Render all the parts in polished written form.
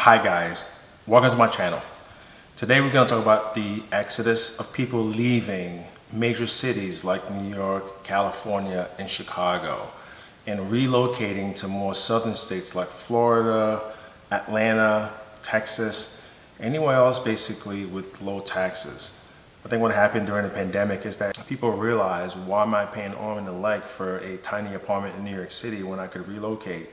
Hi guys, welcome to my channel. Today we're going to talk about the exodus of people leaving major cities like New York, California, and Chicago and relocating to more southern states like Florida, Atlanta, Texas, anywhere else basically with low taxes. I think what happened during the pandemic is that people realized, why am I paying arm and a leg for a tiny apartment in New York City when I could relocate?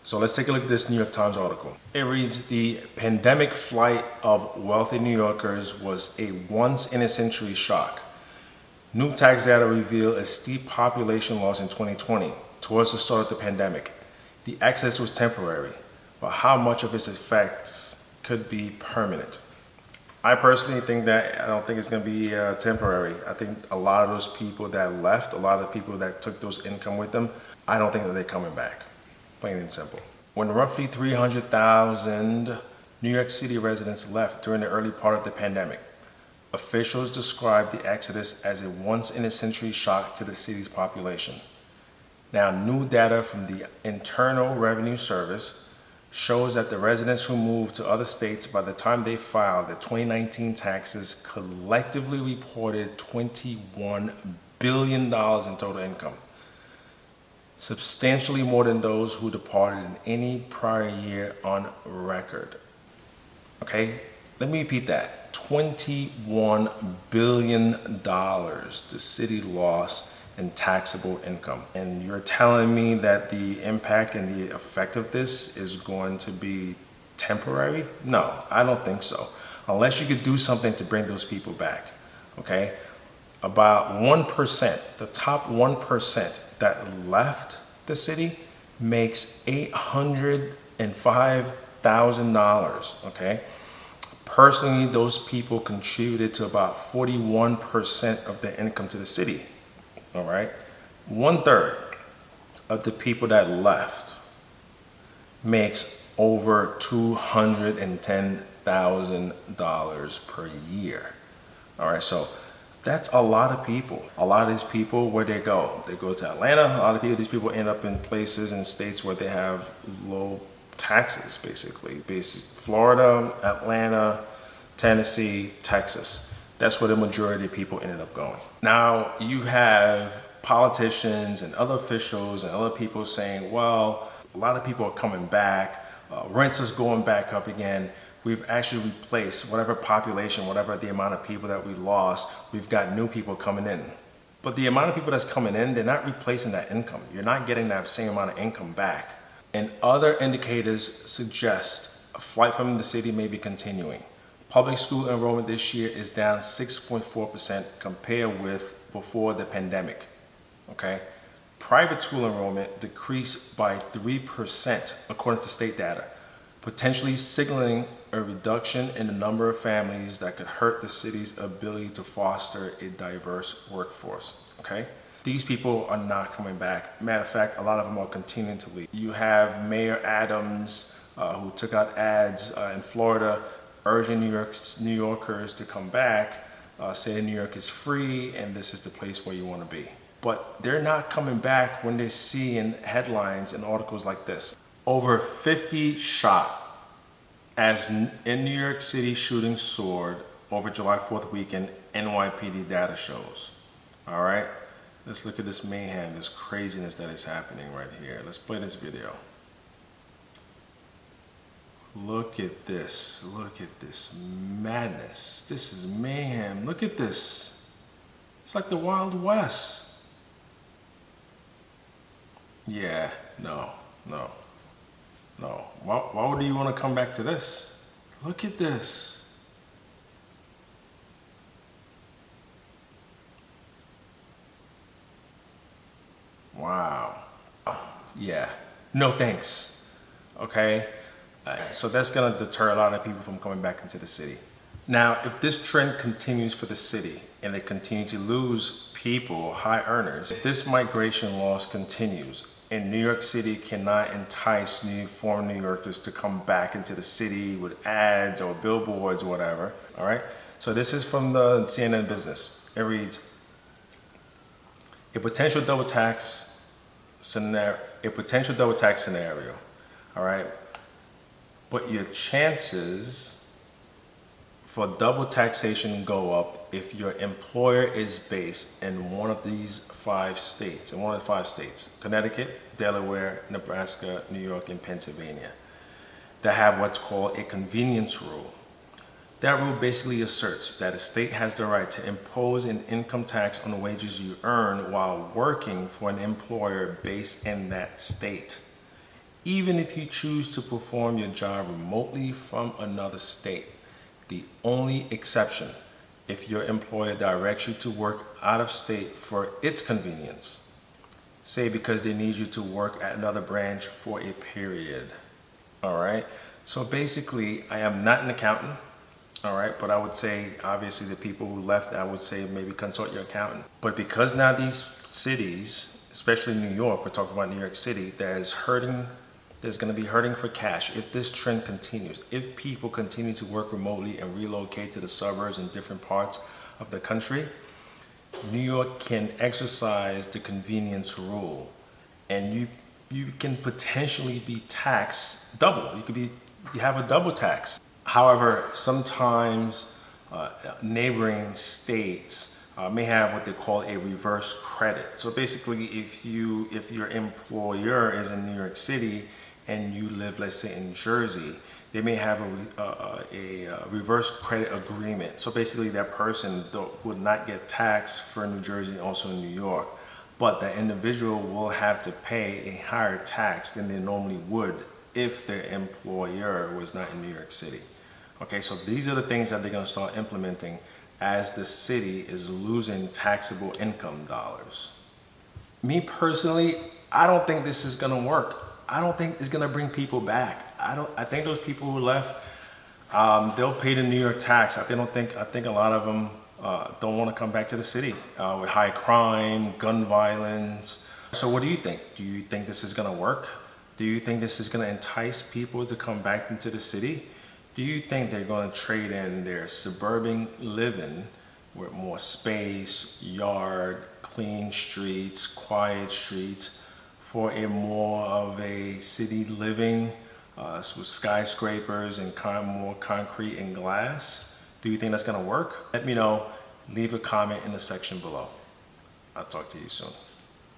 So let's take a look at this New York Times article. It reads, the pandemic flight of wealthy New Yorkers was a once-in-a-century shock. New tax data reveal a steep population loss in 2020 towards the start of the pandemic. The excess was temporary, but how much of its effects could be permanent? I personally think that I don't think it's going to be temporary. I think a lot of those people that left, a lot of the people that took those income with them, I don't think that they're coming back. Plain and simple. When roughly 300,000 New York City residents left during the early part of the pandemic, officials described the exodus as a once-in-a-century shock to the city's population. Now, new data from the Internal Revenue Service shows that the residents who moved to other states by the time they filed their 2019 taxes collectively reported $21 billion in total income, substantially more than those who departed in any prior year on record. Okay, let me repeat that. $21 billion the city lost in taxable income. And you're telling me that the impact and the effect of this is going to be temporary? No, I don't think so. Unless you could do something to bring those people back, okay? About 1%, the top 1% that left the city makes $805,000, okay? Personally, those people contributed to about 41% of their income to the city, all right? 1/3 of the people that left makes over $210,000 per year, all right? So that's a lot of people. A lot of these people, where they go? They go to Atlanta. A lot of people, these people end up in places and states where they have low taxes, basically. Florida, Atlanta, Tennessee, Texas. That's where the majority of people ended up going. Now, you have politicians and other officials and other people saying, well, a lot of people are coming back. Rents is going back up again. We've actually replaced whatever population, whatever the amount of people that we lost, we've got new people coming in. But the amount of people that's coming in, they're not replacing that income. You're not getting that same amount of income back. And other indicators suggest a flight from the city may be continuing. Public school enrollment this year is down 6.4% compared with before the pandemic, okay? Private school enrollment decreased by 3% according to state data, potentially signaling a reduction in the number of families that could hurt the city's ability to foster a diverse workforce, okay? These people are not coming back. Matter of fact, a lot of them are continuing to leave. You have Mayor Adams, who took out ads in Florida urging New Yorkers to come back, saying New York is free and this is the place where you want to be. But they're not coming back when they're seeing headlines and articles like this. Over 50 shot as in New York City shootings soared over July 4th weekend, NYPD data shows. All right, let's look at this mayhem, this craziness that is happening right here. Let's play this video. Look at this madness. This is mayhem. Look at this. It's like the Wild West. Yeah, no. Why would you want to come back to this? Look at this. Wow. Yeah, no thanks, okay? So that's gonna deter a lot of people from coming back into the city. Now, if this trend continues for the city and they continue to lose people, high earners, if this migration loss continues, and New York City cannot entice foreign New Yorkers to come back into the city with ads or billboards or whatever, all right? So this is from the CNN Business. It reads, a potential double tax scenario, all right? But your chances for double taxation go up if your employer is based in one of these 5 states, Connecticut, Delaware, Nebraska, New York, and Pennsylvania, that have what's called a convenience rule. That rule basically asserts that a state has the right to impose an income tax on the wages you earn while working for an employer based in that state, even if you choose to perform your job remotely from another state. The only exception, if your employer directs you to work out of state for its convenience, say because they need you to work at another branch for a period. All right. So basically, I am not an accountant. All right. But I would say, obviously, the people who left, I would say maybe consult your accountant. But because now these cities, especially New York, we're talking about New York City, there's going to be hurting for cash if this trend continues. If people continue to work remotely and relocate to the suburbs in different parts of the country, New York can exercise the convenience rule, and you can potentially be taxed double. You have a double tax. However, sometimes neighboring states may have what they call a reverse credit. So basically, if your employer is in New York City and you live, let's say, in Jersey, they may have a reverse credit agreement. So basically, that person would not get taxed for New Jersey and also New York, but the individual will have to pay a higher tax than they normally would if their employer was not in New York City. Okay, so these are the things that they're going to start implementing as the city is losing taxable income dollars. Me personally, I don't think this is going to work. I don't think it's going to bring people back. I think those people who left, they'll pay the New York tax. I think a lot of them don't want to come back to the city with high crime, gun violence. So what do you think? Do you think this is going to work? Do you think this is going to entice people to come back into the city? Do you think they're going to trade in their suburban living with more space, yard, clean streets, quiet streets, for a more of a city living with skyscrapers and more concrete and glass? Do you think that's going to work? Let me know. Leave a comment in the section below. I'll talk to you soon.